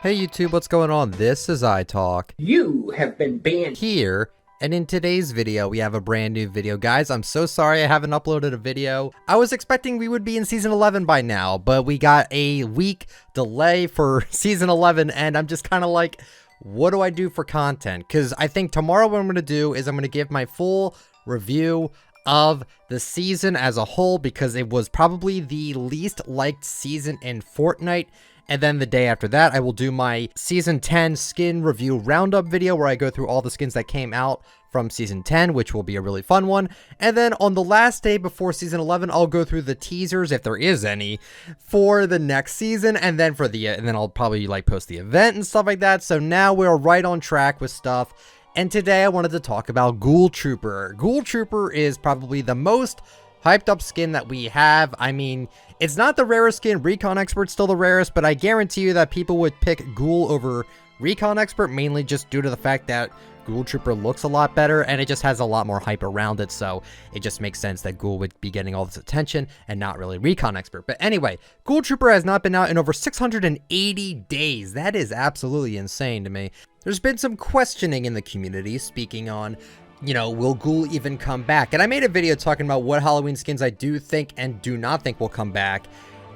Hey YouTube, what's going on? This is ITalk. You have been banned Here, and in today's video, we have a brand new video. Guys, I'm so sorry I haven't uploaded a video. I was expecting we would be in Season 11 by now, but we got a week delay for Season 11, and I'm just kind of like, what do I do for content? Because I think tomorrow what I'm going to do is I'm going to give my full review of the season as a whole, because it was probably the least liked season in Fortnite. And then the day after that, I will do my Season 10 skin review roundup video where I go through all the skins that came out from Season 10, which will be a really fun one. And then on the last day before Season 11, I'll go through the teasers, if there is any, for the next season. And then and then I'll probably like post the event and stuff like that. So now we're right on track with stuff. And today I wanted to talk about Ghoul Trooper. Ghoul Trooper is probably the most hyped up skin that we have. I mean, it's not the rarest skin. Recon Expert's still the rarest, but I guarantee you that people would pick Ghoul over Recon Expert, mainly just due to the fact that Ghoul Trooper looks a lot better and it just has a lot more hype around it, so it just makes sense that Ghoul would be getting all this attention and not really Recon Expert. But anyway, Ghoul Trooper has not been out in over 680 days. That is absolutely insane to me. There's been some questioning in the community speaking on, you know, will Ghoul even come back? And I made a video talking about what Halloween skins I do think and do not think will come back.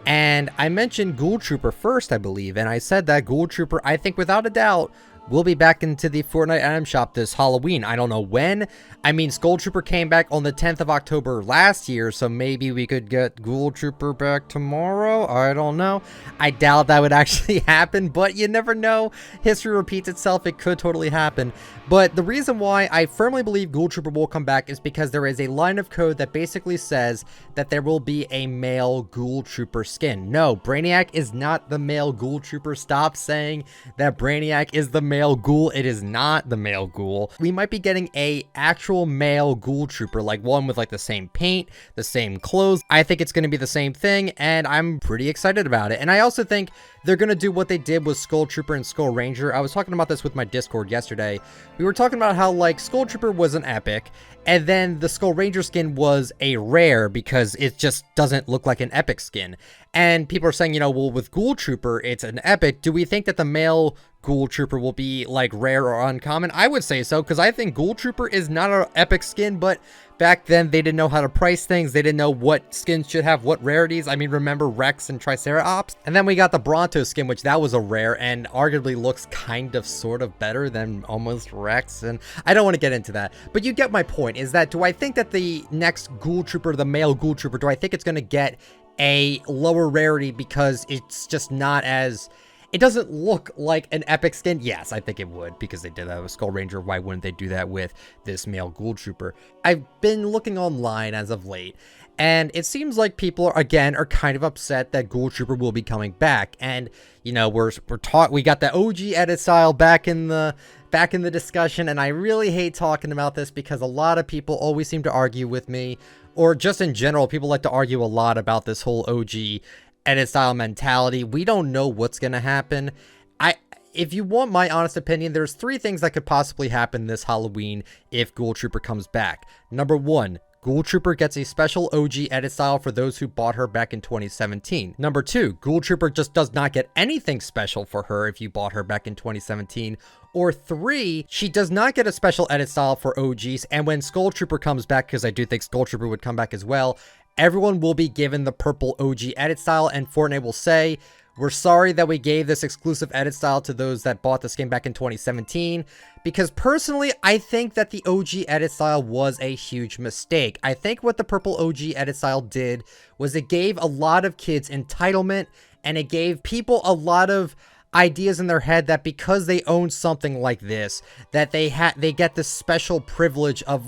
And I mentioned Ghoul Trooper first, I believe. And I said that Ghoul Trooper, I think without a doubt, will be back into the Fortnite item shop this Halloween. I don't know when. I mean, Ghoul Trooper came back on the 10th of October last year, so maybe we could get Ghoul Trooper back tomorrow. I don't know. I doubt that would actually happen, but you never know. History repeats itself. It could totally happen. But the reason why I firmly believe Ghoul Trooper will come back is because there is a line of code that basically says that there will be a male Ghoul Trooper skin. No, Brainiac is not the male Ghoul Trooper. Stop saying that Brainiac is the male Ghoul. It is not the male Ghoul. We might be getting a actual male Ghoul Trooper, like one with like the same paint, the same clothes. I think it's going to be the same thing, and I'm pretty excited about it. And I also think they're going to do what they did with Skull Trooper and Skull Ranger. I was talking about this with my Discord yesterday. We were talking about how like Skull Trooper was an epic, and then the Skull Ranger skin was a rare because it just doesn't look like an epic skin. And people are saying, you know, well, with Ghoul Trooper, it's an epic. Do we think that the male Ghoul Trooper will be like rare or uncommon? I would say so, because I think Ghoul Trooper is not an epic skin, but back then they didn't know how to price things. They didn't know what skins should have what rarities. I mean, remember Rex and Triceratops? And then we got the Bronto skin, which that was a rare and arguably looks kind of sort of better than almost Rex. And I don't want to get into that, but you get my point. Is that, do I think that the next Ghoul Trooper, the male Ghoul Trooper, do I think it's going to get a lower rarity because it's just not as, it doesn't look like an epic skin? Yes, I think it would, because they did that with Skull Ranger. Why wouldn't they do that with this male Ghoul Trooper? I've been looking online as of late, and it seems like people are kind of upset that Ghoul Trooper will be coming back. And you know, we got the OG edit style back in the discussion, and I really hate talking about this because a lot of people always seem to argue with me, or just in general, people like to argue a lot about this whole OG edit style mentality. We don't know what's going to happen. If you want my honest opinion, there's 3 things that could possibly happen this Halloween if Ghoul Trooper comes back. Number 1, Ghoul Trooper gets a special OG edit style for those who bought her back in 2017. Number 2, Ghoul Trooper just does not get anything special for her if you bought her back in 2017. Or 3, she does not get a special edit style for OGs, and when Skull Trooper comes back, because I do think Skull Trooper would come back as well, everyone will be given the purple OG edit style, and Fortnite will say, we're sorry that we gave this exclusive edit style to those that bought the skin back in 2017, because personally, I think that the OG edit style was a huge mistake. I think what the purple OG edit style did was it gave a lot of kids entitlement, and it gave people a lot of ideas in their head that because they own something like this, that they get this special privilege of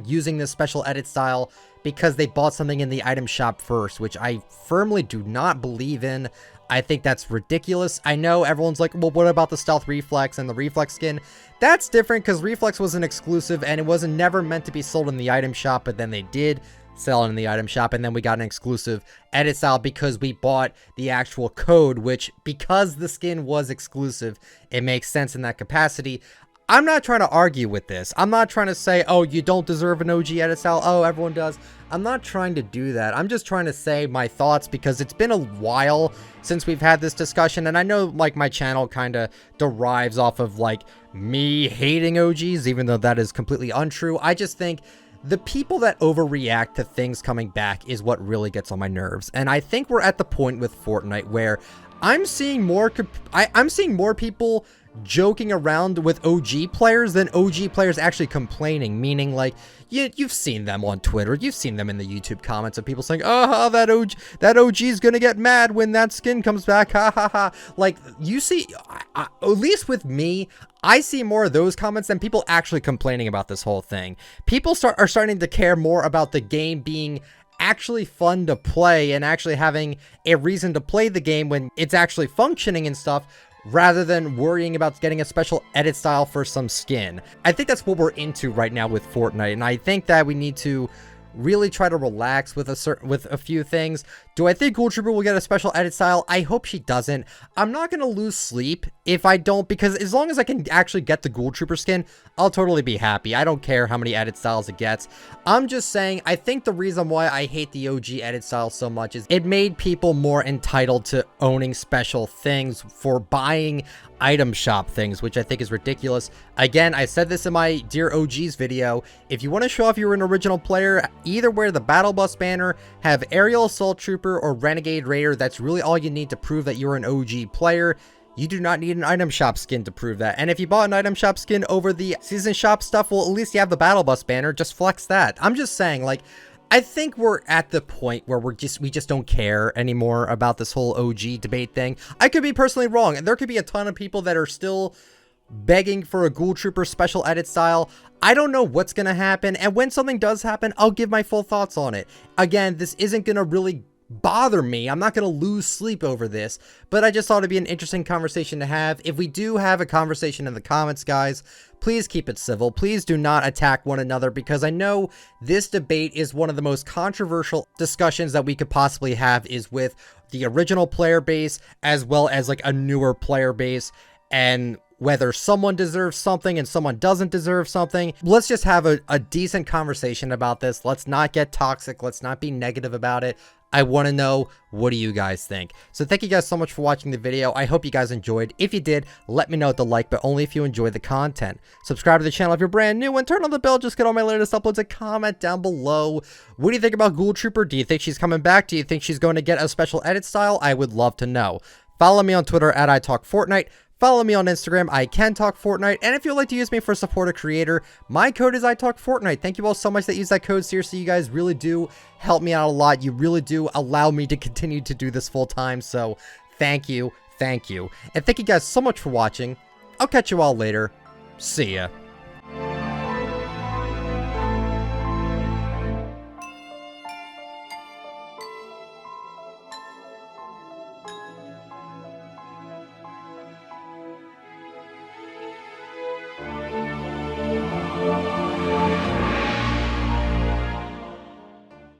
using this special edit style because they bought something in the item shop first, which I firmly do not believe in. I think that's ridiculous. I know everyone's like, well, what about the Stealth Reflex and the Reflex skin? That's different because Reflex was an exclusive and it wasn't never meant to be sold in the item shop, but then they did sell it in the item shop, and then we got an exclusive edit style because we bought the actual code, which, because the skin was exclusive, it makes sense in that capacity. I'm not trying to argue with this. I'm not trying to say, oh, you don't deserve an OG edit style. Oh, everyone does. I'm not trying to do that. I'm just trying to say my thoughts because it's been a while since we've had this discussion. And I know like my channel kind of derives off of like me hating OGs, even though that is completely untrue. I just think the people that overreact to things coming back is what really gets on my nerves. And I think we're at the point with Fortnite where I'm seeing more people joking around with OG players than OG players actually complaining, meaning like you've seen them on Twitter, you've seen them in the YouTube comments of people saying, oh, that OG is gonna get mad when that skin comes back, ha ha ha. Like, you see, at least with me, I see more of those comments than people actually complaining about this whole thing. People are starting to care more about the game being actually fun to play and actually having a reason to play the game when it's actually functioning and stuff, rather than worrying about getting a special edit style for some skin. I think that's what we're into right now with Fortnite, and I think that we need to really try to relax with a few things. Do I think Ghoul Trooper will get a special edit style? I hope she doesn't. I'm not gonna lose sleep if I don't, because as long as I can actually get the Ghoul Trooper skin, I'll totally be happy. I don't care how many edit styles it gets. I'm just saying, I think the reason why I hate the OG edit style so much is it made people more entitled to owning special things for buying item shop things, which I think is ridiculous. Again, I said this in my Dear OGs video. If you want to show off you're an original player, either wear the Battle Bus banner, have Aerial Assault Trooper or Renegade Raider. That's really all you need to prove that you're an OG player. You do not need an item shop skin to prove that. And if you bought an item shop skin over the season shop stuff, well, at least you have the Battle Bus banner. Just flex that. I'm just saying, like, I think we're at the point where we just don't care anymore about this whole OG debate thing. I could be personally wrong, and there could be a ton of people that are still begging for a Ghoul Trooper special edit style. I don't know what's gonna happen, and when something does happen, I'll give my full thoughts on it. Again, this isn't gonna really bother me. I'm not gonna lose sleep over this, but I just thought it'd be an interesting conversation to have. If we do have a conversation in the comments, guys, please keep it civil. Please do not attack one another, because I know this debate is one of the most controversial discussions that we could possibly have, is with the original player base as well as like a newer player base, and whether someone deserves something and someone doesn't deserve something. Let's just have a decent conversation about this. Let's not get toxic. Let's not be negative about it. I want to know, what do you guys think? So thank you guys so much for watching the video. I hope you guys enjoyed. If you did, let me know with the like, but only if you enjoyed the content. Subscribe to the channel if you're brand new, and turn on the bell. Just get all my latest uploads and comment down below. What do you think about Ghoul Trooper? Do you think she's coming back? Do you think she's going to get a special edit style? I would love to know. Follow me on Twitter at ITalkFortnite. Follow me on Instagram, ICanTalkFortnite, and if you'd like to use me for support a creator, my code is ITalkFortnite. Thank you all so much that use that code. Seriously, you guys really do help me out a lot. You really do allow me to continue to do this full time, so thank you, and thank you guys so much for watching. I'll catch you all later. See ya.